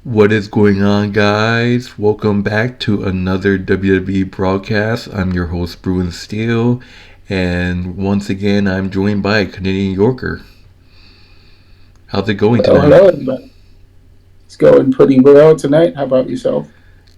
What is going on, guys? Welcome back to another WWE broadcast. I'm your host, Bruin Steele, and once again, I'm joined by Canadian Yorker. How's it going Hello, tonight? hello, everybody. It's going pretty well tonight. How about yourself?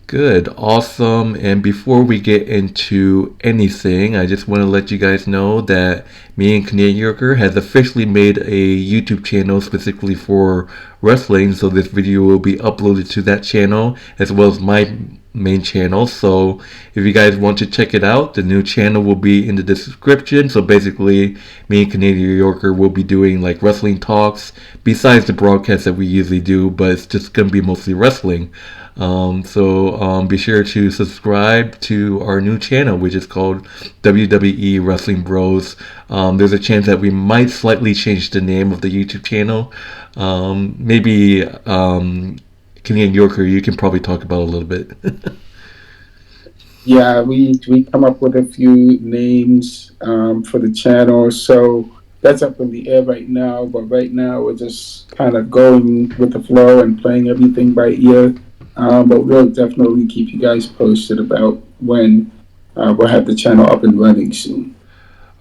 Good, awesome. And before we get into anything, I just want to let you guys know that me and Canadian Yorker has officially made a YouTube channel specifically for wrestling. So this video will be uploaded to that channel as well as my main channel. So if you guys want to check it out, the new channel will be in the description. So basically, me and Canadian Yorker will be doing like wrestling talks besides the broadcast that we usually do, but it's just going to be mostly wrestling. Be sure to subscribe to our new channel, which is called WWE Wrestling Bros. There's a chance that we might slightly change the name of the YouTube channel. Maybe Canadian Yorker, you can probably talk about it a little bit. Yeah, we come up with a few names for the channel, so that's up in the air right now. But right now, we're just kind of going with the flow and playing everything by ear. But we'll definitely keep you guys posted about when we'll have the channel up and running soon.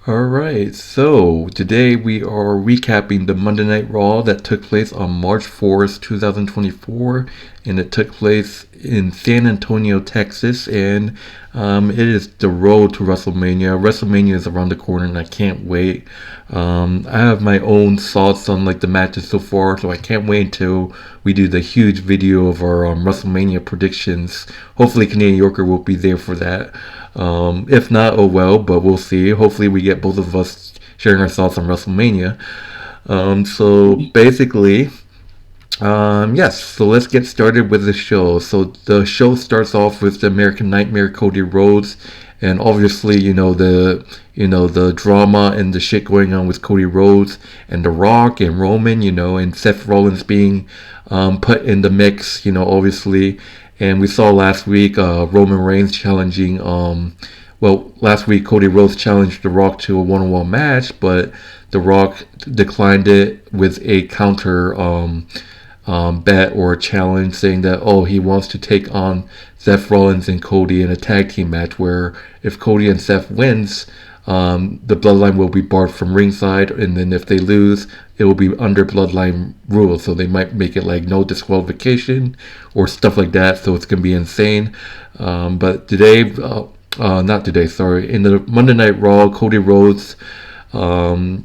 All right, so today we are recapping the Monday Night Raw that took place on March 4th, 2024, and it took place in San Antonio, Texas, and it is the road to WrestleMania. WrestleMania is around the corner, and I can't wait. I have my own thoughts on like the matches so far, so I can't wait until we do the huge video of our WrestleMania predictions. Hopefully, Canadian Yorker will be there for that. If not, oh well, but we'll see. Hopefully, we get both of us sharing our thoughts on WrestleMania. So basically, yes, so let's get started with the show. So the show starts off with the American Nightmare Cody Rhodes, and obviously, the drama and the shit going on with Cody Rhodes and The Rock and Roman, and Seth Rollins being put in the mix, obviously. And we saw last week Roman Reigns challenging. Last week Cody Rhodes challenged The Rock to a one-on-one match, but The Rock declined it with a counter bet or a challenge, saying that he wants to take on Seth Rollins and Cody in a tag team match, where if Cody and Seth wins, the bloodline will be barred from ringside, and then if they lose, it will be under bloodline rules. So they might make it like no disqualification or stuff like that. So it's gonna be insane. But today, not today, sorry, in the Monday Night Raw, Cody Rhodes um,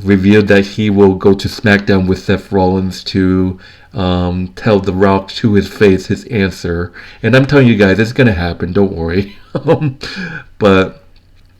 revealed that he will go to SmackDown with Seth Rollins to tell The Rock to his face his answer. And I'm telling you guys, it's gonna happen. Don't worry. But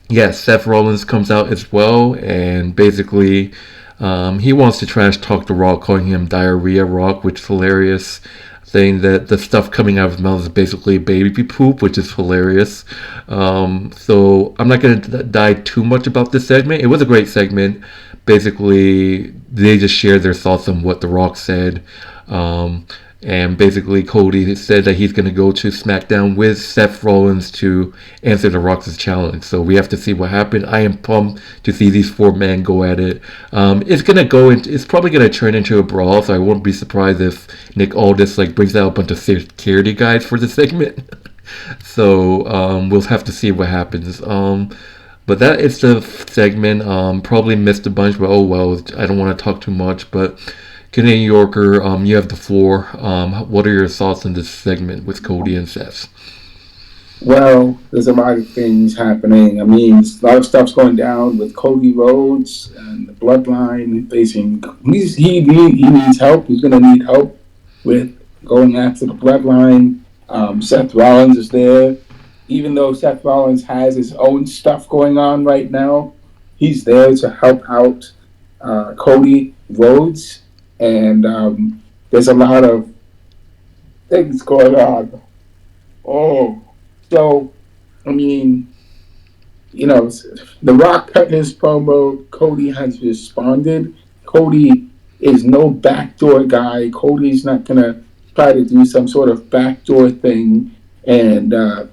yes, Seth Rollins comes out as well, and basically, he wants to trash talk The Rock, calling him Diarrhea Rock, which is hilarious. Saying that the stuff coming out of his mouth is basically baby poop, which is hilarious. So I'm not going to dive too much about this segment. It was a great segment. Basically, they just shared their thoughts on what The Rock said. Um, and basically, Cody said that he's going to go to SmackDown with Seth Rollins to answer The Rock's challenge. So we have to see what happened. I am pumped to see these four men go at it. It's gonna go. It's probably gonna turn into a brawl. So I won't be surprised if Nick Aldis like brings out a bunch of security guys for the segment. So we'll have to see what happens. But that is the segment. Probably missed a bunch, but oh well. I don't want to talk too much. But Canadian Yorker, you have the floor. What are your thoughts on this segment with Cody and Seth? Well, there's a lot of things happening. I mean, a lot of stuff's going down with Cody Rhodes and the bloodline facing. He needs help. He's going to need help with going after the bloodline. Seth Rollins is there. Even though Seth Rollins has his own stuff going on right now, he's there to help out Cody Rhodes. And there's a lot of things going on. Oh, so I mean, The Rock cut his promo. Cody has responded. Cody is no backdoor guy. Cody's not gonna try to do some sort of backdoor thing and uh,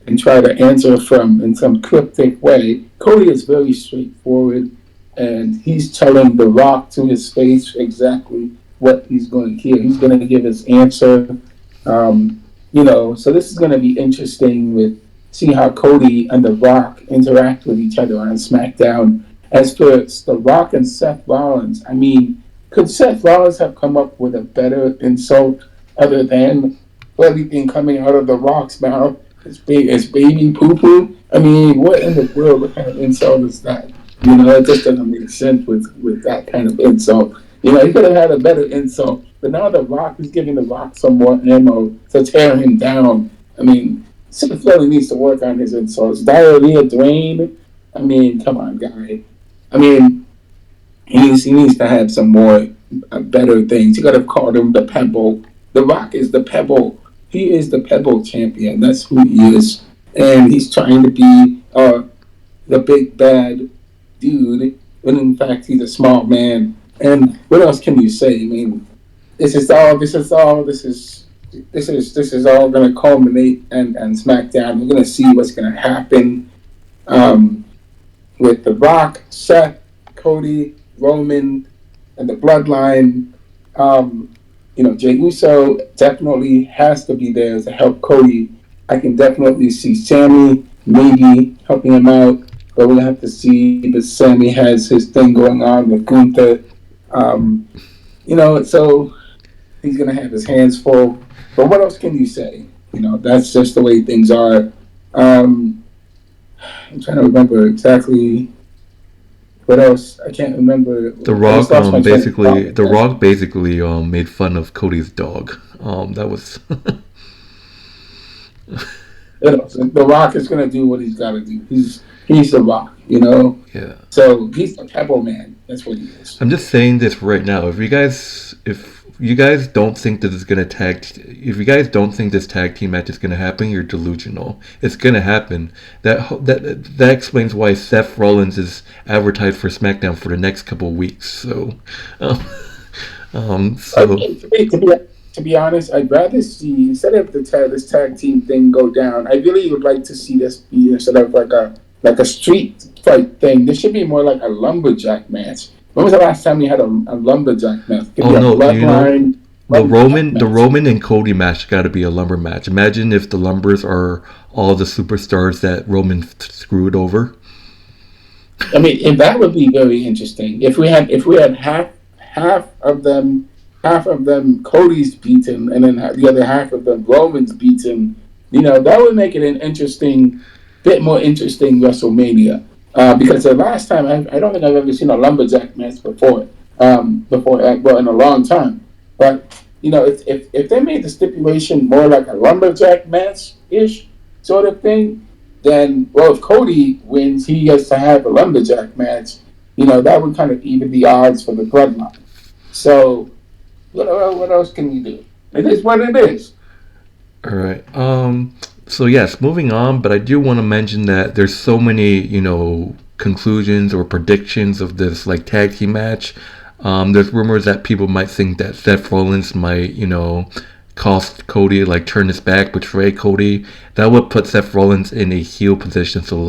and try to answer from in some cryptic way. Cody is very straightforward, and he's telling The Rock to his face exactly what he's going to hear. He's going to give his answer. So this is going to be interesting with see how Cody and The Rock interact with each other on SmackDown. As for The Rock and Seth Rollins, I mean, could Seth Rollins have come up with a better insult other than everything coming out of The Rock's mouth is baby poo poo? I mean, what in the world? What kind of insult is that? It just doesn't make sense with that kind of insult. He could have had a better insult, but now The Rock is giving The Rock some more ammo to tear him down. I mean, Seth really needs to work on his insults. Diarrhea Dwayne, I mean, come on, guy. I mean, he needs to have some more better things. You could have called him the Pebble. The Rock is the Pebble. He is the Pebble champion. That's who he is. And he's trying to be the big bad dude, when in fact he's a small man. And what else can you say? I mean, this is all going to culminate and SmackDown. We're going to see what's going to happen with The Rock, Seth, Cody, Roman, and the Bloodline. Jey Uso definitely has to be there to help Cody. I can definitely see Sammy maybe helping him out, but we'll have to see. But Sammy has his thing going on with Gunther. So he's going to have his hands full. But what else can you say? That's just the way things are. I'm trying to remember exactly what else. I can't remember. The Rock basically made fun of Cody's dog. That was. The Rock is going to do what he's got to do. He's The Rock, Yeah. So he's the Pebble Man. That's what he is. I'm just saying this right now. If you guys don't think this is gonna if you guys don't think this tag team match is gonna happen, you're delusional. It's gonna happen. That explains why Seth Rollins is advertised for SmackDown for the next couple of weeks. So, To be honest, I'd rather see, instead of this tag team thing go down, I really would like to see this be sort of like a street fight thing. This should be more like a lumberjack match. When was the last time we had a lumberjack match? The Roman and Cody match got to be a lumber match. Imagine if the lumbers are all the superstars that Roman screwed over. I mean, and that would be very interesting. If we had half of them Cody's beaten, and then the other half of them Roman's beaten. That would make it an bit more interesting WrestleMania. Because the last time, I don't think I've ever seen a lumberjack match before in a long time. But, if they made the stipulation more like a lumberjack match-ish sort of thing, then, if Cody wins, he gets to have a lumberjack match. That would kind of even the odds for the bloodline. So, what else can you do? It is what it is. All right. So yes, moving on, but I do want to mention that there's so many, conclusions or predictions of this tag team match. There's rumors that people might think that Seth Rollins might, cost Cody, turn his back, betray Cody. That would put Seth Rollins in a heel position. So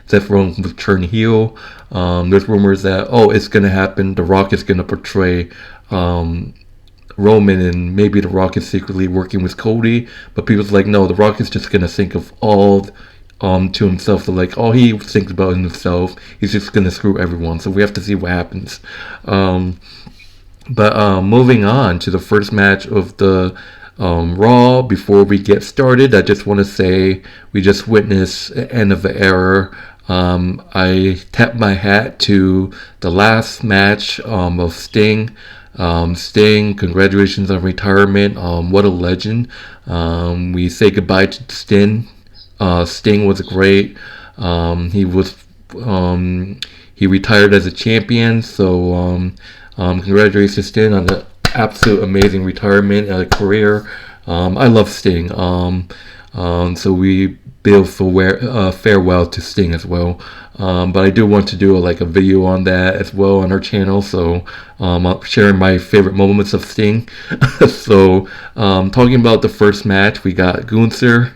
Seth Rollins would turn heel. There's rumors that it's gonna happen. The Rock is gonna portray Roman, and maybe The Rock is secretly working with Cody, but people's no, The Rock is just gonna think of all to himself. So all he thinks about himself, he's just gonna screw everyone. So we have to see what happens. But moving on to the first match of the Raw. Before we get started, I just want to say we just witnessed the end of the era. I tap my hat to the last match of Sting. Sting, congratulations on retirement. What a legend. We say goodbye to Sting. Sting was great. He retired as a champion. So congratulations to Sting on the absolute amazing retirement and a career. I love Sting. So we bid farewell to Sting as well. But I do want to do a video on that as well on our channel. So I'm sharing my favorite moments of Sting. So talking about the first match, we got Gunther.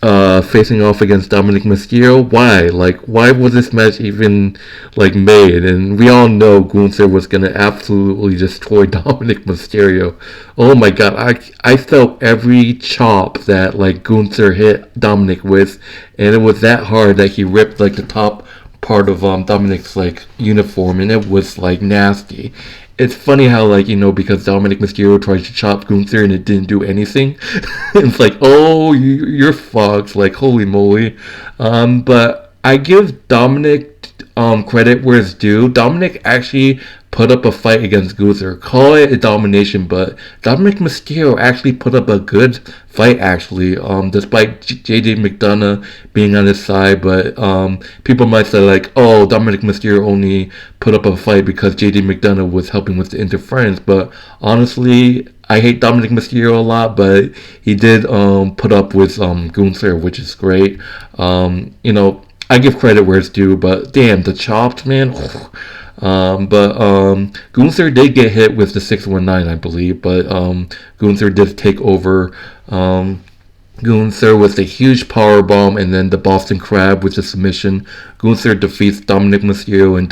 facing off against Dominik Mysterio. Why? Like, why was this match even like made? And we all know Gunther was gonna absolutely destroy Dominik Mysterio. Oh my god, I felt every chop that like Gunther hit Dominik with, and it was that hard that he ripped like the top part of Dominik's like uniform, and it was like nasty. It's funny how like because Dominik Mysterio tried to chop Gunther and it didn't do anything. It's like, oh, you're fucked. Like, holy moly. But I give Dominik credit where it's due. Dominik actually put up a fight against Gunther. Call it a domination, but Dominik Mysterio actually put up a good fight, actually, despite JJ McDonough being on his side. But people might say, like, oh, Dominik Mysterio only put up a fight because JJ McDonough was helping with the interference. But honestly, I hate Dominik Mysterio a lot, but he did put up with Gunther, which is great. I give credit where it's due, but damn, the chopped, man. But Gunther did get hit with the 619, I believe, but Gunther did take over. Gunther with a huge power bomb, and then the Boston Crab with the submission. Gunther defeats Dominik Mysterio and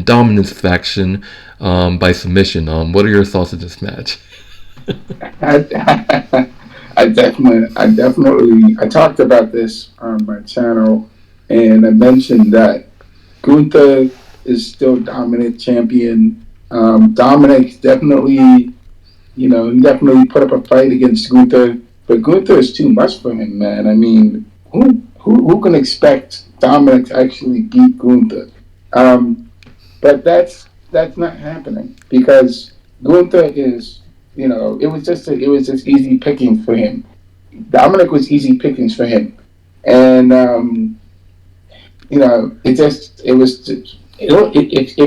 Dominance faction by submission. What are your thoughts of this match? I definitely, I talked about this on my channel, and I mentioned that Gunther is still dominant champion. Dominik definitely, he definitely put up a fight against Gunther, but Gunther is too much for him, man. I mean, who can expect Dominik to actually beat Gunther? But that's not happening because Gunther is, it was just easy pickings for him. Dominik was easy pickings for him, and if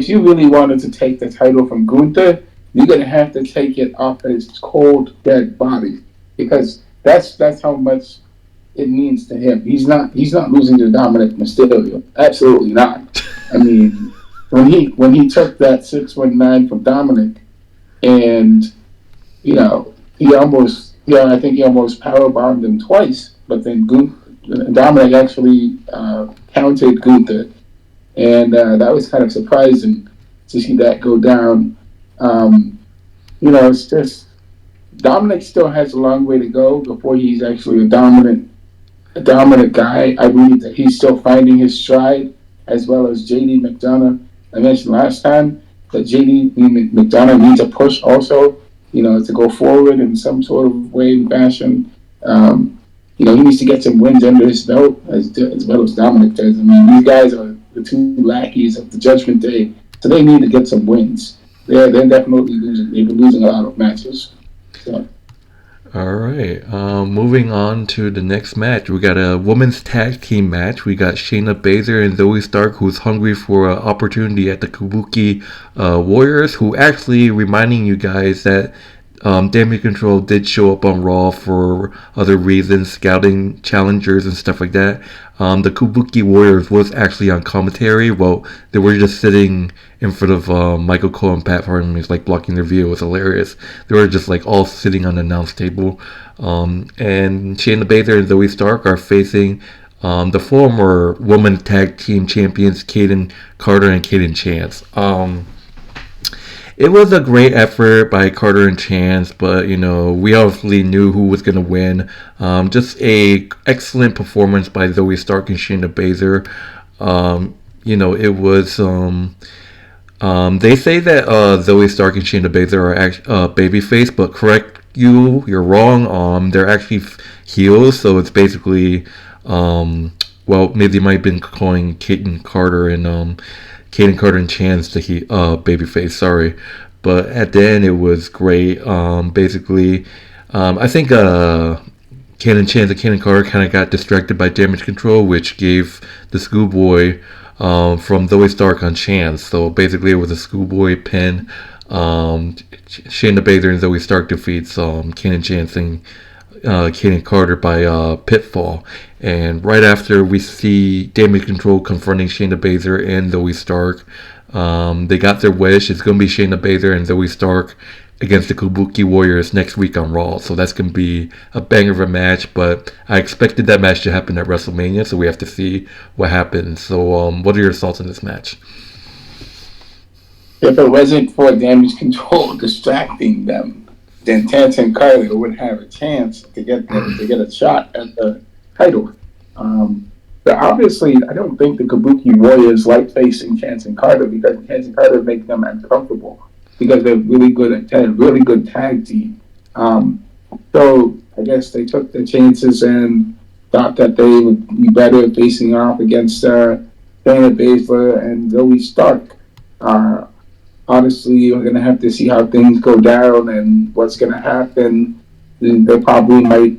you really wanted to take the title from Gunther, you're gonna have to take it off his cold dead body because that's how much it means to him. He's not losing to Dominik Mysterio. Absolutely not. I mean, when he took that 619 from Dominik, and I think he almost powerbombed him twice, but then Dominik actually counted Gunther, and that was kind of surprising to see that go down. It's just Dominik still has a long way to go before he's actually a dominant guy. I believe that he's still finding his stride, as well as JD McDonough. I mentioned last time that JD McDonough needs a push also, to go forward in some sort of way and fashion. He needs to get some wins under his belt as well as Dominik does. I mean, these guys are the two lackeys of the Judgment Day, so they need to get some wins. They're definitely losing. They've been losing a lot of matches. So. All right. Moving on to the next match, we got a women's tag team match. We got Shayna Baszler and Zoey Stark, who's hungry for an opportunity at the Kabuki Warriors, who actually reminding you guys that Damage Control did show up on Raw for other reasons, scouting challengers and stuff like that. The Kabuki Warriors was actually on commentary. Well, they were just sitting in front of Michael Cole and Pat Hartman, like blocking their view. It was hilarious. They were just like all sitting on the announce table. And Shayna Baszler and Zoey Stark are facing the former women tag team champions Kayden Carter and Kayden Chance. It was a great effort by Carter and Chance, but we obviously knew who was gonna win. Just a excellent performance by Zoey Stark and Shayna Baszler. It was. They say that Zoey Stark and Shayna Baszler are babyface, but you're wrong. They're actually heels, so it's basically. Maybe they might have been calling Kayden Carter and Chance the babyface, sorry. But at the end, it was great. Basically, I think Kayden Chance and Kayden Carter kind of got distracted by Damage Control, which gave the schoolboy from Zoey Stark on Chance. So basically, it was a schoolboy pin. Shayna Baszler and Zoey Stark defeats Kayden Chance and Kayden Carter by Pitfall. And right after, we see Damage Control confronting Shayna Baszler and Zoey Stark. They got their wish. It's going to be Shayna Baszler and Zoey Stark against the Kabuki Warriors next week on Raw. So that's going to be a banger of a match. But I expected that match to happen at WrestleMania, so we have to see what happens. So what are your thoughts on this match? If it wasn't for damage control distracting them, then Tanta and Kairi would have a chance to get a shot at the title. But obviously, I don't think the Kabuki Warriors like facing Chance and Carter because Chance and Carter make them uncomfortable because they're really good tag team. So I guess they took their chances and thought that they would be better facing off against Shayna Baszler and Zoey Stark. Honestly, we're going to have to see how things go down and what's going to happen. They probably might.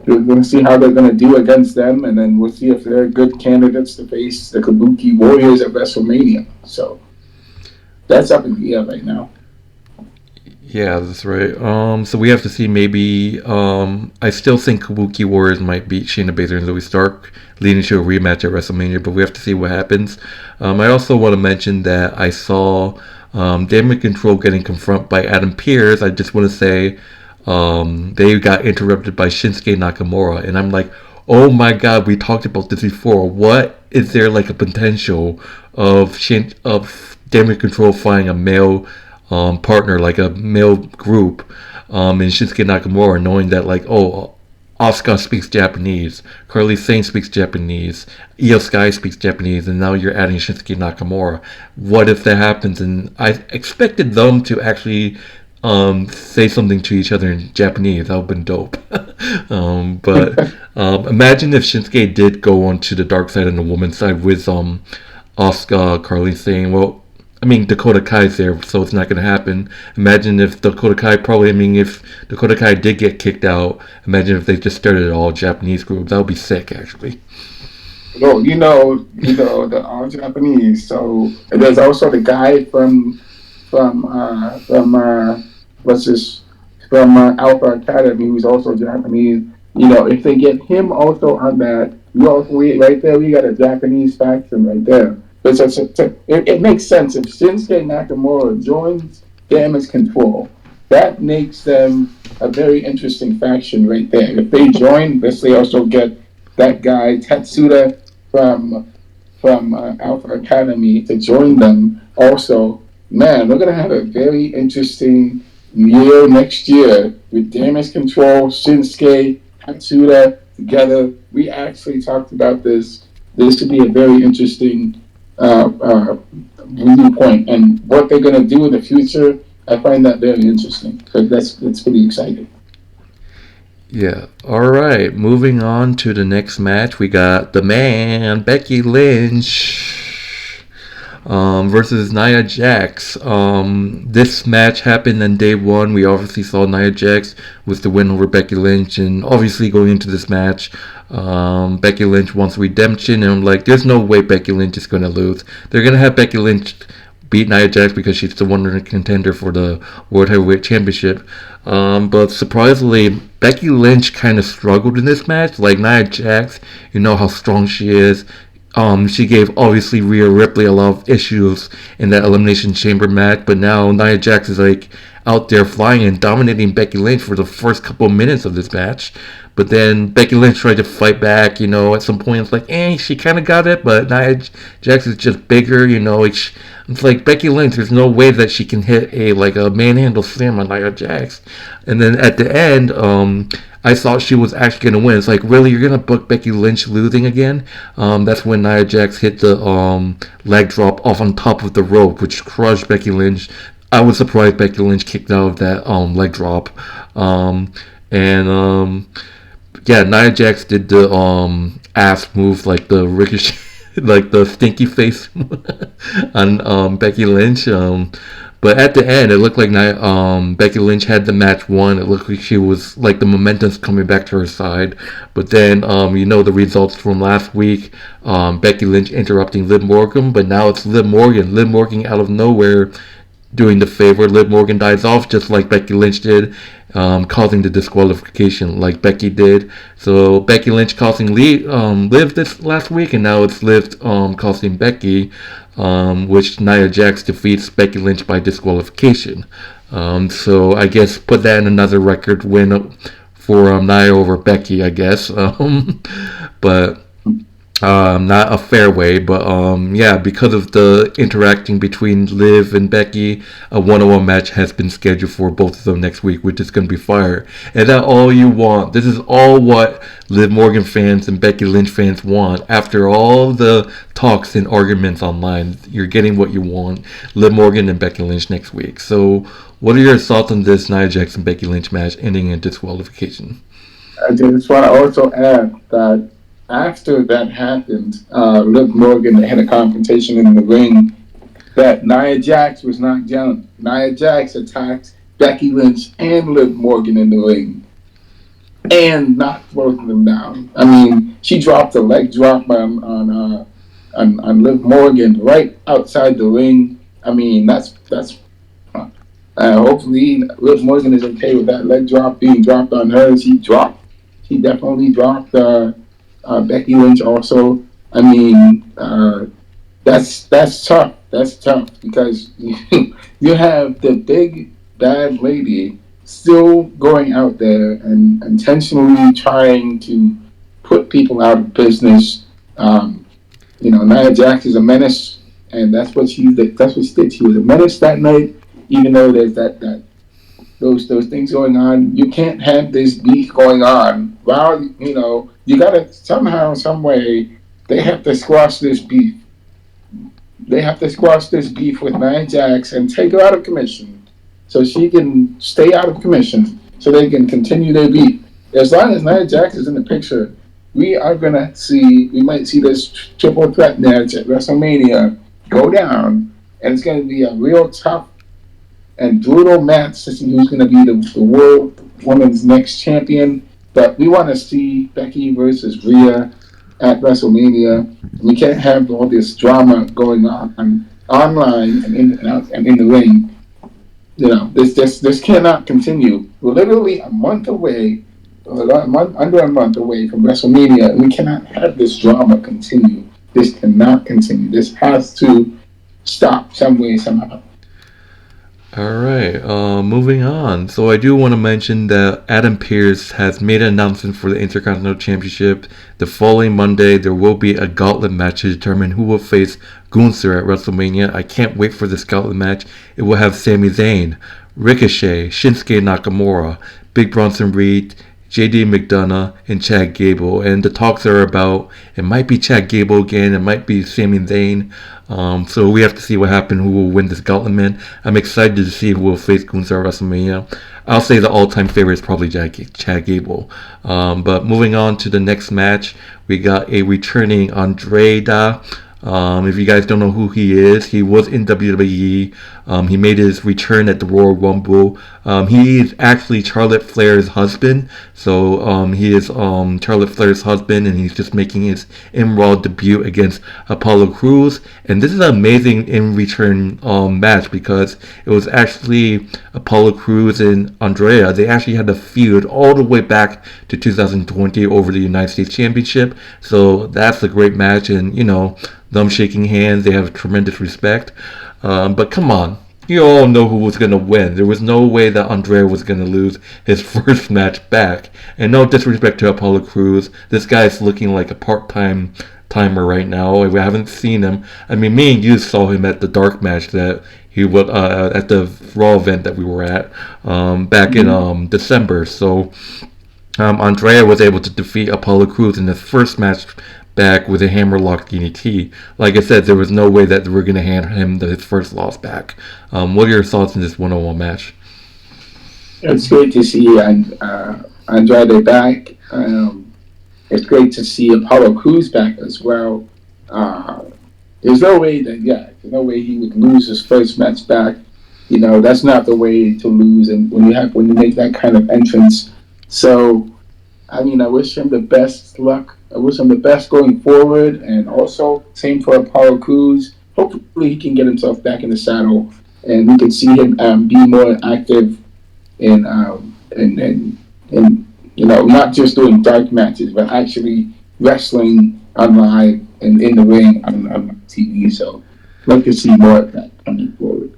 We're going to see how they're going to do against them, and then we'll see if they're good candidates to face the Kabuki Warriors at WrestleMania. So that's up in the air right now. Yeah, that's right. So we have to see maybe. I still think Kabuki Warriors might beat Shayna Baszler and Zoey Stark, leading to a rematch at WrestleMania. But we have to see what happens. I also want to mention that I saw Damien Control getting confronted by Adam Pearce. I just want to say they got interrupted by Shinsuke Nakamura, and I'm like, oh my god, we talked about this before. What is there like a potential of Damien Control finding a male partner, like a male group, in Shinsuke Nakamura, knowing that like, oh, Asuka speaks Japanese, Sane speaks Japanese, IYO Sky speaks Japanese, and now you're adding Shinsuke Nakamura. What if that happens? And I expected them to actually say something to each other in Japanese. That would have been dope. But imagine if Shinsuke did go on to the dark side and the woman's side with Asuka, Carly saying, well, I mean, Dakota Kai's there, so it's not going to happen. Imagine if Dakota Kai if Dakota Kai did get kicked out, imagine if they just started all Japanese groups. That would be sick, actually. Well, the all Japanese. So there's also the guy from Alpha Academy who's also Japanese. If they get him also on that, we got a Japanese faction right there. It makes sense if Shinsuke Nakamura joins Damage Control. That makes them a very interesting faction right there. If they join, they also get that guy Tetsuda from Alpha Academy to join them. Also, man, we're gonna have a very interesting year next year with Damage Control, Shinsuke, Tetsuda together. We actually talked about this. This should be a very interesting viewpoint, and what they're going to do in the future, I find that very interesting. But that's pretty exciting. Yeah. All right. Moving on to the next match, we got the man Becky Lynch versus Nia Jax. This match happened on day one. We obviously saw Nia Jax with the win over Becky Lynch, and obviously going into this match, Becky Lynch wants redemption, and I'm like, there's no way Becky Lynch is going to lose. They're going to have Becky Lynch beat Nia Jax because she's the one contender for the World Heavyweight Championship. But surprisingly, Becky Lynch kind of struggled in this match. Like Nia Jax, you know how strong she is. She gave obviously Rhea Ripley a lot of issues in that Elimination Chamber match, but now Nia Jax is like out there flying and dominating Becky Lynch for the first couple of minutes of this match. But then Becky Lynch tried to fight back, at some point it's like, she kind of got it, but Nia Jax is just bigger, it's like Becky Lynch, there's no way that she can hit a manhandle slam on Nia Jax. And then at the end, I thought she was actually going to win. It's like, really, you're going to book Becky Lynch losing again? That's when Nia Jax hit the leg drop off on top of the rope, which crushed Becky Lynch. I was surprised Becky Lynch kicked out of that leg drop. Nia Jax did the ass move, like the ricochet, like the stinky face on Becky Lynch. But at the end, it looked like Becky Lynch had the match won. It looked like she was like the momentum's coming back to her side. But then, the results from last week, Becky Lynch interrupting Liv Morgan, but now it's Liv Morgan. Liv Morgan out of nowhere doing the favor. Liv Morgan dies off just like Becky Lynch did, causing the disqualification like Becky did. So Becky Lynch causing Liv this last week, and now it's Liv causing Becky, which Nia Jax defeats Becky Lynch by disqualification. So I guess put that in another record win for Nia over Becky, I guess. But not a fair way, but yeah, because of the interacting between Liv and Becky, a one-on-one match has been scheduled for both of them next week, which is going to be fire. Is that all you want? This is all what Liv Morgan fans and Becky Lynch fans want. After all the talks and arguments online, you're getting what you want. Liv Morgan and Becky Lynch next week. So, what are your thoughts on this Nia Jax and Becky Lynch match ending in disqualification? I just want to also add that after that happened, Liv Morgan had a confrontation in the ring that Nia Jax was knocked down. Nia Jax attacked Becky Lynch and Liv Morgan in the ring and knocked both of them down. I mean, she dropped a leg drop on Liv Morgan right outside the ring. I mean, that's hopefully Liv Morgan is okay with that leg drop being dropped on her. She definitely dropped Becky Lynch also. I mean, that's tough. That's tough because you have the big bad lady still going out there and intentionally trying to put people out of business. Nia Jax is a menace, and that's what she did. That's what she did. She was a menace that night, even though there's that those things going on. You can't have this beef going on. Well, you gotta somehow, some way, they have to squash this beef. They have to squash this beef with Nia Jax and take her out of commission, so she can stay out of commission, so they can continue their beef. As long as Nia Jax is in the picture, we might see this triple threat match at WrestleMania go down, and it's going to be a real tough and brutal match to see who's going to be the world women's next champion. But we want to see Becky versus Rhea at WrestleMania. We can't have all this drama going on online and in the ring. This cannot continue. We're literally a month away, under a month away from WrestleMania, and we cannot have this drama continue. This cannot continue. This has to stop some way, somehow. All right, moving on. So I do want to mention that Adam Pearce has made an announcement for the Intercontinental Championship. The following Monday, there will be a gauntlet match to determine who will face Gunther at WrestleMania. I can't wait for this gauntlet match. It will have Sami Zayn, Ricochet, Shinsuke Nakamura, Big Bronson Reed, JD McDonough, and Chad Gable. And the talks are about, it might be Chad Gable again, it might be Sami Zayn. So we have to see what happens, who will win this gauntlet man. I'm excited to see who will face Gunther at WrestleMania. I'll say the all-time favorite is probably Chad Gable. But moving on to the next match, we got a returning Andrade. If you guys don't know who he is, he was in WWE. He made his return at the Royal Rumble. He is actually Charlotte Flair's husband. So he is Charlotte Flair's husband, and he's just making his in-Raw debut against Apollo Crews. And this is an amazing in-return match because it was actually Apollo Crews and Andrea. They actually had a feud all the way back to 2020 over the United States Championship. So that's a great match, and them shaking hands, they have tremendous respect. But come on, you all know who was going to win. There was no way that Andrade was going to lose his first match back. And no disrespect to Apollo Crews, this guy is looking like a part-time timer right now. We haven't seen him. I mean, me and you saw him at the dark match that he was at the Raw event that we were at back in December. So Andrade was able to defeat Apollo Crews in his first match back with a hammerlock DDT. Like I said, there was no way that we were going to hand him his first loss back. What are your thoughts in this one-on-one match? It's great to see Andrade back. It's great to see Apollo Crews back as well. There's no way he would lose his first match back. That's not the way to lose, and when you make that kind of entrance. So, I mean, I wish him the best luck. I wish him the best going forward, and also same for Apollo Crews. Hopefully, he can get himself back in the saddle, and we can see him be more active in not just doing dark matches, but actually wrestling on live and in the ring on TV. So, I'd like to see more of that coming forward.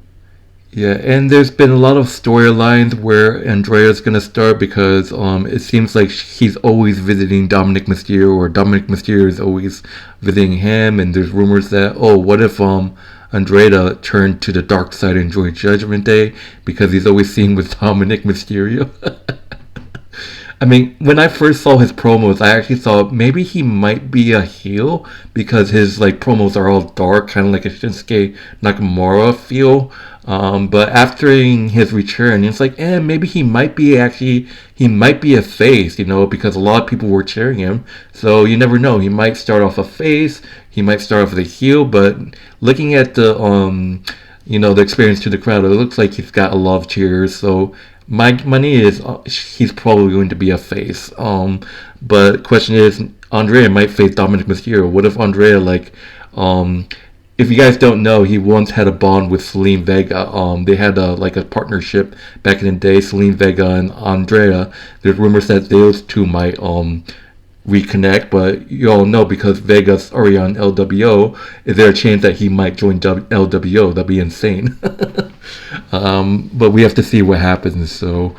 Yeah, and there's been a lot of storylines where Andrea's gonna start because it seems like he's always visiting Dominik Mysterio, or Dominik Mysterio is always visiting him, and there's rumors that, oh, what if Andrade turned to the dark side and joined Judgment Day because he's always seen with Dominik Mysterio. I mean, when I first saw his promos, I actually thought maybe he might be a heel because his like promos are all dark, kind of like a Shinsuke Nakamura feel. But after his return, it's like, maybe he might be a face, because a lot of people were cheering him. So you never know. He might start off a face, he might start off as a heel. But looking at the experience to the crowd, it looks like he's got a lot of cheers. So my money is he's probably going to be a face. But question is, Andrea might face Dominik Mysterio. What if Andrea if you guys don't know, he once had a bond with Selene Vega. They had a partnership back in the day. Selene Vega and Andrea. There's rumors that those two might reconnect, but you all know because Vega's already on LWO, is there a chance that he might join LWO? That'd be insane. But we have to see what happens. So,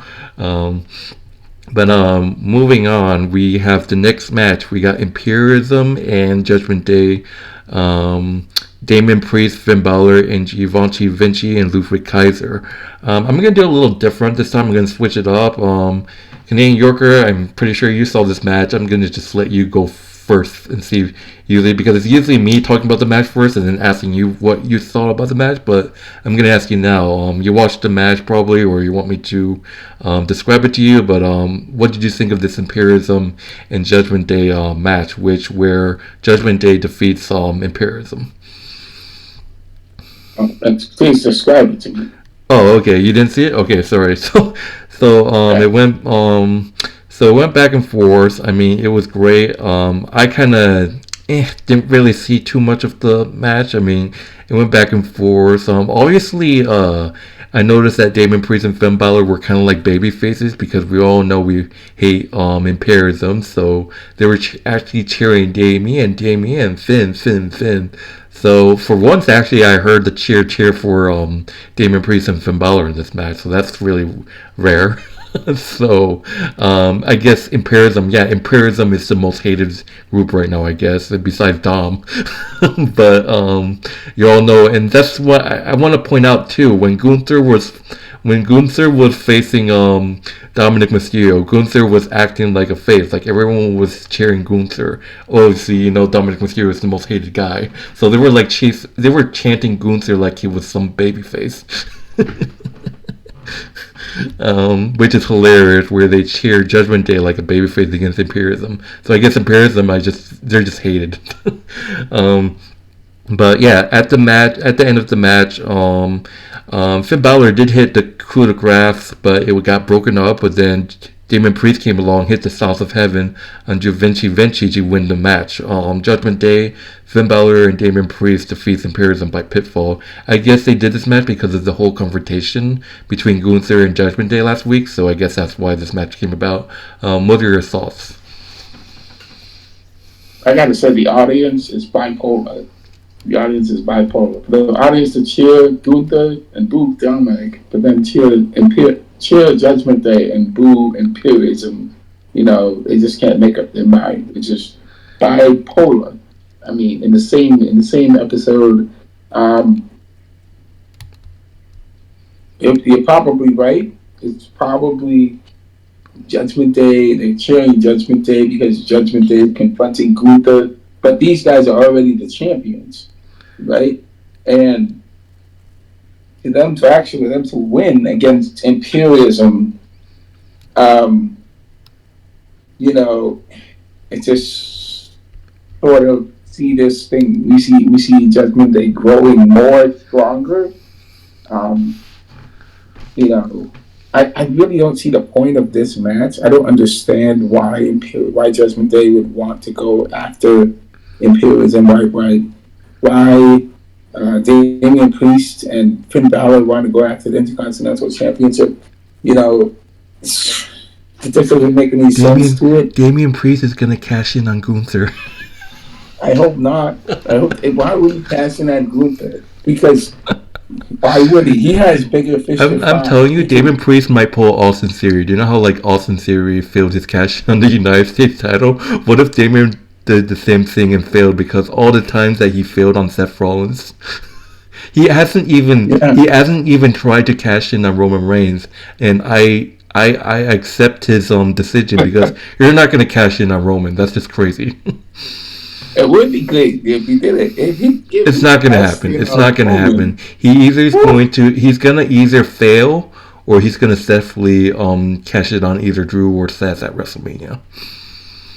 moving on, we have the next match. We got Imperium and Judgment Day. Damien Priest, Finn Balor, and Giovani, Vinci, and Ludwig Kaiser. I'm going to do a little different this time. I'm going to switch it up. Canadian Yorker, I'm pretty sure you saw this match. I'm going to just let you go first and see, usually, because it's usually me talking about the match first and then asking you what you thought about the match. But I'm going to ask you now. You watched the match probably, or you want me to describe it to you. But what did you think of this Imperium and Judgment Day match, where Judgment Day defeats Imperium? Please describe it to me. Oh, okay. You didn't see it? Okay, sorry. So it went back and forth. I mean, it was great. I kind of didn't really see too much of the match. I mean, it went back and forth. Obviously, I noticed that Damien Priest and Finn Balor were kind of like baby faces because we all know we hate Imperium. So they were actually cheering Damien, Finn. So for once, actually, I heard the cheer for Damien Priest and Finn Balor in this match. So that's really rare. So I guess Imperium is the most hated group right now, I guess, besides Dom. But you all know, and that's what I want to point out too. When Gunther was facing Dominik Mysterio, Gunther was acting like a face. Like everyone was cheering Gunther. Obviously, Dominik Mysterio is the most hated guy. So they were chanting Gunther like he was some baby face. Which is hilarious, where they cheer Judgment Day like a babyface against Imperium. So I guess Imperium, they're just hated. But yeah, at the end of the match, Finn Balor did hit the coup de grace, but it got broken up. But then Damien Priest came along, hit the South of Heaven on Vinci to win the match. Judgment Day, Finn Balor and Damien Priest defeats Imperium by pinfall. I guess they did this match because of the whole confrontation between Gunther and Judgment Day last week, so I guess that's why this match came about. What are your thoughts? I gotta say, the audience is bipolar. The audience to cheer Gunther and boo Dominic, but then cheer Judgment Day and boo Imperium. They just can't make up their mind. It's just bipolar. I mean, in the same episode, you're probably right. It's probably Judgment Day. They're cheering Judgment Day because Judgment Day is confronting Gunther. But these guys are already the champions, right? And for them to win against Imperium, it just sort of see this thing. We see Judgment Day growing more stronger. I really don't see the point of this match. I don't understand why Judgment Day would want to go after Imperium. Why Damian Priest and Finn Balor want to go after the Intercontinental Championship. It just doesn't make any sense to it. Damian Priest is going to cash in on Gunther. I hope not. Why would he cash in on Gunther? Because Why would he? He has bigger fish to I'm fry. telling you, He Damon can. Priest might pull Austin Theory. Do you know how like Austin Theory failed his cash on the United States title? What if Damon did the same thing and failed because all the times that he failed on Seth Rollins, Yeah. he hasn't even tried to cash in on Roman Reigns, and I accept his decision because you're not gonna cash in on Roman. That's just crazy. It would be great if he did it. If It's he not gonna cashed happen. in It's on not gonna happen. Roman, woo, He's gonna either fail or he's gonna definitely cash it on either Drew or Seth at WrestleMania.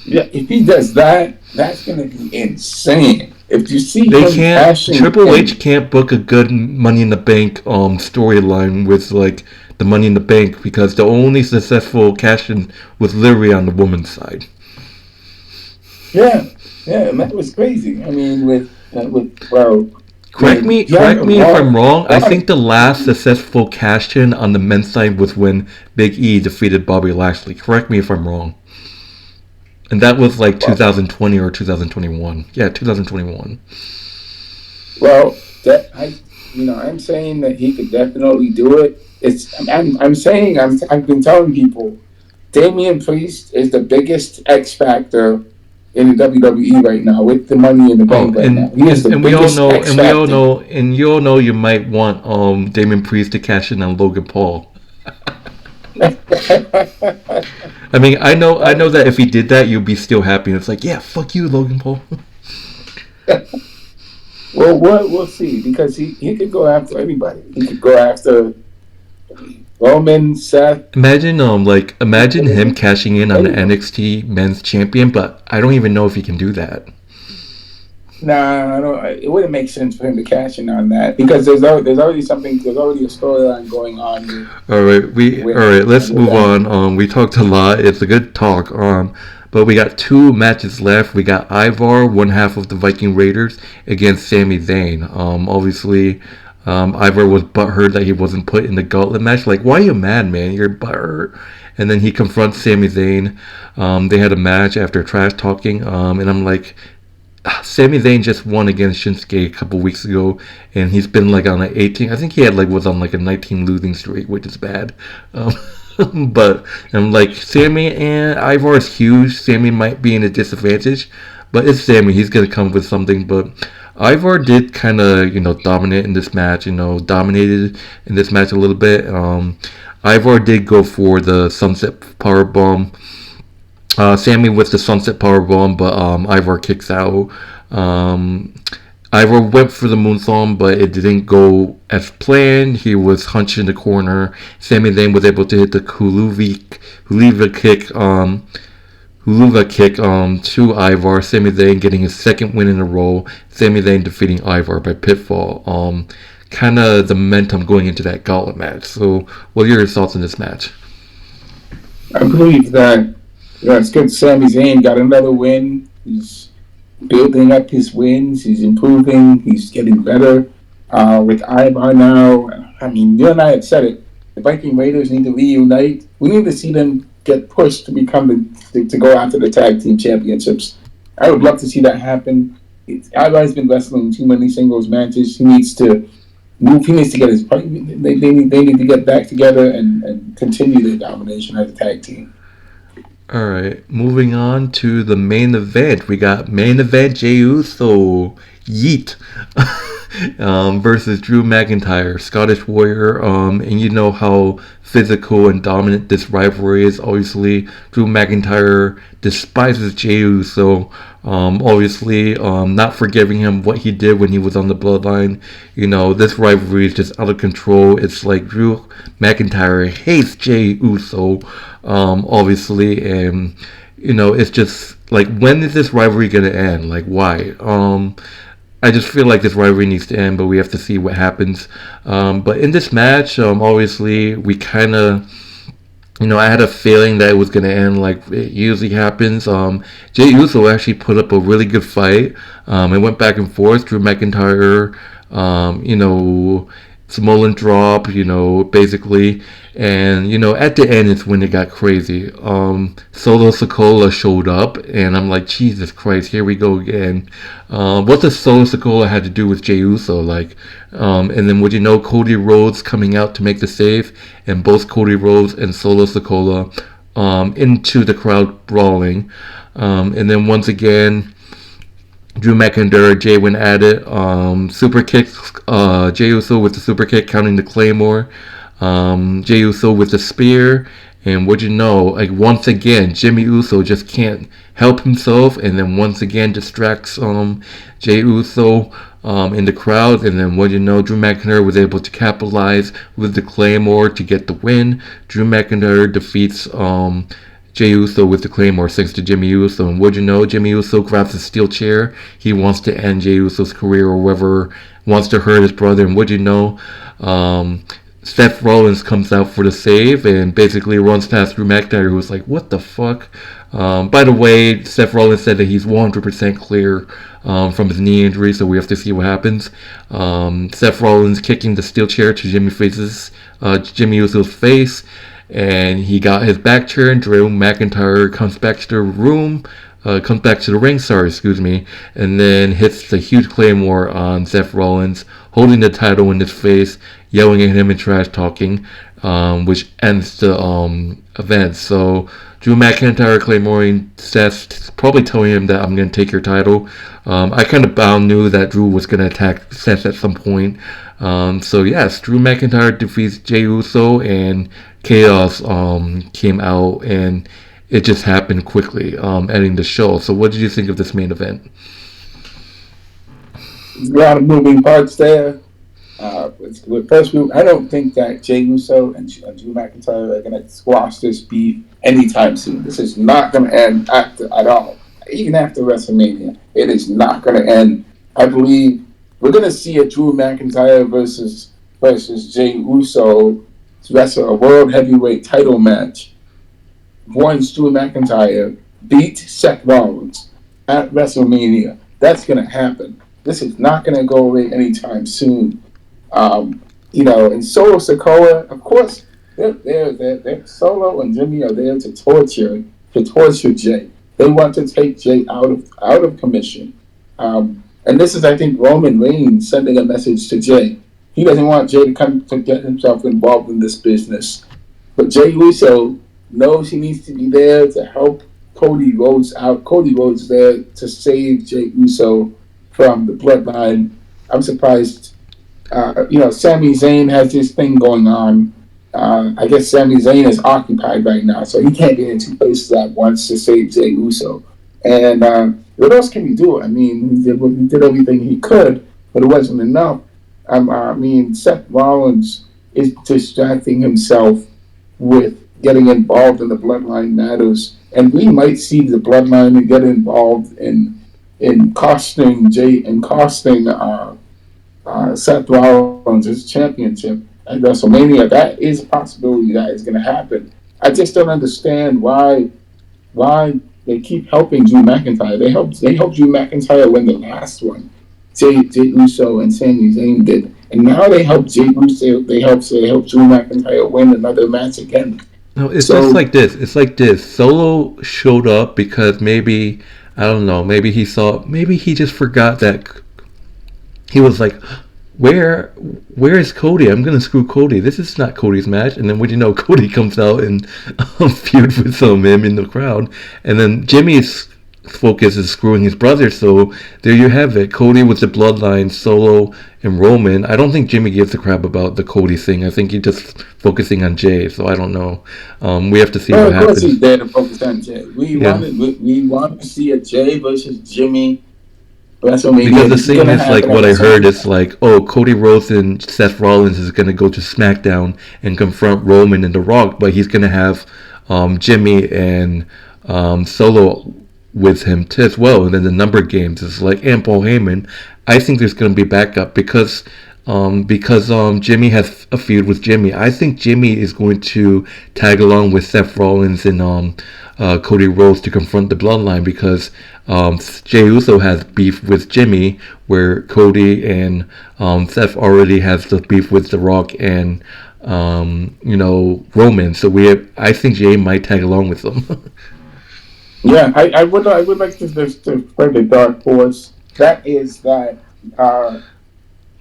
yeah, if he does that, that's gonna be insane. If you see They him can't. cashing Triple H in, can't book a good Money in the Bank storyline with like the Money in the Bank because the only successful cash in was literally on the woman's side. yeah, yeah, and that was crazy. I mean, with well, when Correct me if I'm wrong. I Raw, think the last successful cash in on the men's side was when Big E defeated Bobby Lashley. Correct me if I'm wrong. And that was like well, 2020 or 2021. Yeah, 2021. well, that I'm saying that he could definitely do it. I'm saying I've been telling people, Damian Priest is the biggest X factor in the WWE right now with the Money in the Oh, Bank right now. He is the biggest X factor. and you all know you might want Damon Priest to cash in on Logan Paul. I mean, I know that if he did that, you'd be still happy. And it's like, yeah, fuck you, Logan Paul. Well, we'll see because he could go after anybody. He could go after Roman, Seth, Imagine him cashing in on the anyone. NXT Men's Champion, but I don't even know if he can do that. Nah, I don't. It wouldn't make sense for him to cash in on that because there's already a storyline going on All right. Let's with move that. on. We talked a lot. It's a good talk. But we got two matches left. We got Ivar, one half of the Viking Raiders, against Sami Zayn. Obviously, Ivar was butthurt that he wasn't put in the Gauntlet match. Like, why are you mad, man? You're butthurt. And then he confronts Sami Zayn. They had a match after trash talking. And I'm like, Sami Zayn just won against Shinsuke a couple weeks ago, and he's been like on an 18. I think he had like was on like a 19 losing streak, which is bad. Um, but I'm like Sami and Ivar is huge. Sami might be in a disadvantage, but it's Sami. He's gonna come with something. But Ivar did kind of dominate in this match. Dominated in this match a little bit. Ivar did go for the sunset power bomb. Sammy with the sunset powerbomb, but Ivar kicks out. Um, Ivar went for the moonsault, but it didn't go as planned. He was hunched in the corner. Sami then was able to hit the Huluva kick to Ivar. Sami Zayn getting his second win in a row. Sami Zayn defeating Ivar by pinfall. Kind of the momentum going into that gauntlet match. So, what are your thoughts on this match? I believe that it's good. Sami Zayn got another win. He's building up his wins. He's improving. He's getting better. With Ivar now, I mean, you and I have said it. The Viking Raiders need to reunite. We need to see them get pushed to become to go after the tag team championships. I would love to see that happen. Ivar's been wrestling too many singles matches. He needs to move. He needs to get his. They need to get back together and continue their domination as a tag team. All right, moving on to the main event. We got main event Jey Uso, Yeet, versus Drew McIntyre, Scottish Warrior. And you know how physical and dominant this rivalry is. Obviously, Drew McIntyre despises Jey Uso. Obviously, not forgiving him what he did when he was on the Bloodline. This rivalry is just out of control. It's like Drew McIntyre hates Jey Uso. Obviously, and it's just like, when is this rivalry gonna end? Like, why? I just feel like this rivalry needs to end, but we have to see what happens. But in this match, obviously, we kind of, I had a feeling that it was going to end like it usually happens. Jey Uso actually put up a really good fight. It went back and forth. Drew McIntyre, Samoan drop, basically. And, at the end is when it got crazy. Solo Sikoa showed up, and I'm like, Jesus Christ, here we go again. What does Solo Sikoa had to do with Jey Uso? And then Cody Rhodes coming out to make the save, and both Cody Rhodes and Solo Sikoa into the crowd brawling. And then once again, Drew McIntyre, Jay went at it. Super kicks, Jey Uso with the super kick, counting the Claymore. Jey Uso with the spear. And once again, Jimmy Uso just can't help himself. And then once again distracts Jey Uso in the crowd. And then Drew McIntyre was able to capitalize with the Claymore to get the win. Drew McIntyre defeats Jey Uso with the Claymore thanks to Jimmy Uso. And Jimmy Uso grabs a steel chair. He wants to end Jey Uso's career, or whoever wants to hurt his brother. And Seth Rollins comes out for the save and basically runs past Drew McIntyre, who's like, what the fuck? By the way, Seth Rollins said that he's 100% clear from his knee injury, so we have to see what happens. Seth Rollins kicking the steel chair to Jimmy Uso's face. And he got his back turned. Drew McIntyre comes back to the ring, and then hits the huge Claymore on Seth Rollins, holding the title in his face, yelling at him and trash talking, which ends the event. So Drew McIntyre claymoring Seth, probably telling him that I'm going to take your title. I kind of knew that Drew was going to attack Seth at some point. So yes, Drew McIntyre defeats Jey Uso, and Chaos came out, and it just happened quickly, ending the show. So what did you think of this main event? There's a lot of moving parts there. First, I don't think that Jey Uso and Drew McIntyre are going to squash this beef anytime soon. This is not going to end at all. Even after WrestleMania, it is not going to end. I believe we're going to see a Drew McIntyre versus Jey Uso wrestle a world heavyweight title match. Once Drew McIntyre beat Seth Rollins at WrestleMania, that's going to happen. This is not going to go away anytime soon. And Solo Sikoa, of course, they're Solo and Jimmy are there to torture Jay. They want to take Jay out of commission. And this is, I think, Roman Reigns sending a message to Jay. He doesn't want Jay to come to get himself involved in this business. But Jey Uso knows he needs to be there to help Cody Rhodes out. Cody Rhodes there to save Jey Uso from the bloodline. I'm surprised. Sami Zayn has this thing going on. I guess Sami Zayn is occupied right now, so he can't be in two places at once to save Jey Uso. And what else can he do? I mean, he did everything he could, but it wasn't enough. Seth Rollins is distracting himself with getting involved in the bloodline matters, and we might see the bloodline get involved in costing Seth Rollins his championship at WrestleMania. That is a possibility that is going to happen. I just don't understand why they keep helping Drew McIntyre. They helped Drew McIntyre win the last one. Jey Uso and Sami Zayn did, and now they help Jey Uso. They help Drew McIntyre win another match again. No, it's just like this. It's like this. Solo showed up because maybe, I don't know, maybe he just forgot that he was like, where is Cody? I'm going to screw Cody. This is not Cody's match. And then Cody comes out and feud with him in the crowd. And then Jimmy's focus is screwing his brother. So there you have it. Cody with the bloodline, Solo and Roman. I don't think Jimmy gives a crap about the Cody thing. I think he's just focusing on Jay. So I don't know. We have to see what happens. Of course he's there to focus on Jay. We want to see a Jay versus Jimmy WrestleMania. Because the thing is, like, what I heard is like, Cody Rhodes and Seth Rollins is going to go to SmackDown and confront Roman and The Rock, but he's going to have Jimmy and Solo with him too as well. And then the number games is like, and Paul Heyman. I think there's going to be backup because because Jimmy has a feud with Jimmy. I think Jimmy is going to tag along with Seth Rollins and Cody Rhodes to confront the Bloodline because Jey Uso has beef with Jimmy, where Cody and Seth already has the beef with The Rock and Roman. So I think Jey might tag along with them. Yeah, I would like to spread the dark horse. That is that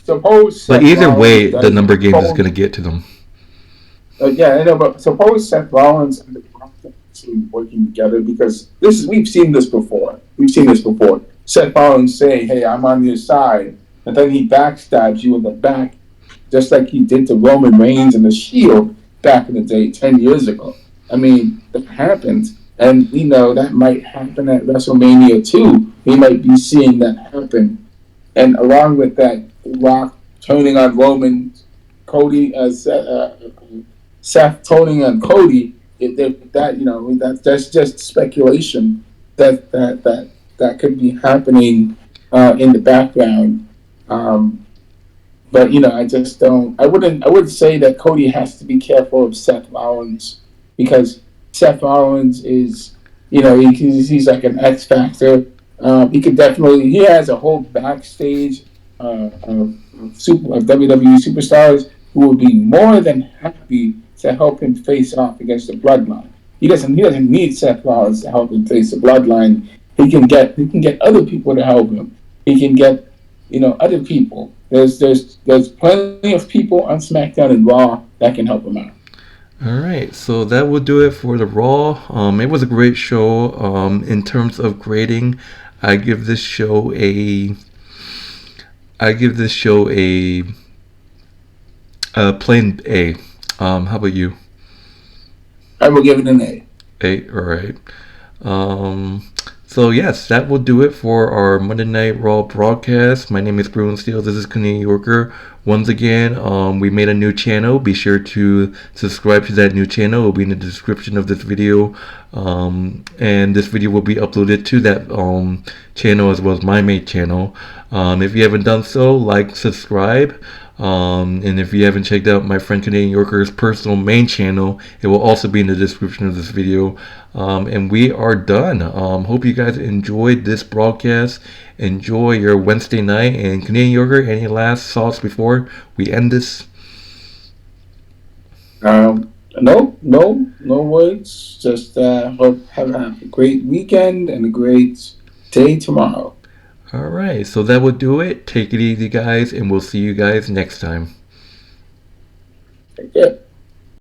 suppose But Seth either Rollins way, the does number games is suppose going to get to them. yeah, I know, but suppose Seth Rollins and the Rock are actually working together because we've seen this before. We've seen this before. Seth Rollins say, "Hey, I'm on your side," and then he backstabs you in the back, just like he did to Roman Reigns and the Shield back in the day, 10 years ago. I mean, that happened, and we know that might happen at WrestleMania too. We might be seeing that happen, and along with that, Rock turning on Roman, Cody Seth turning on Cody, that's just speculation that could be happening in the background. But I just don't. I wouldn't say that Cody has to be careful of Seth Rollins because Seth Rollins is he's like an X factor. He has a whole backstage of WWE superstars who would be more than happy to help him face off against the Bloodline. He doesn't need Seth Rollins to help him face the Bloodline. He can get other people to help him. He can get other people. There's plenty of people on SmackDown and Raw that can help him out. All right, so that will do it for the Raw. It was a great show. In terms of grading, I give this show a plain A. How about you? I will give it an A. A. All right. So yes, that will do it for our Monday Night Raw broadcast. My name is Bruin Steele. This is Canadian Yorker. Once again, we made a new channel. Be sure to subscribe to that new channel. It will be in the description of this video. And this video will be uploaded to that channel as well as my main channel. If you haven't done so, like, subscribe. And if you haven't checked out my friend Canadian Yorker's personal main channel, it will also be in the description of this video. And we are done. Hope you guys enjoyed this broadcast. Enjoy your Wednesday night. And Canadian Yorker, any last thoughts before we end this? No words. Just hope have a great weekend and a great day tomorrow. Alright, so that will do it. Take it easy, guys, and we'll see you guys next time. Take care.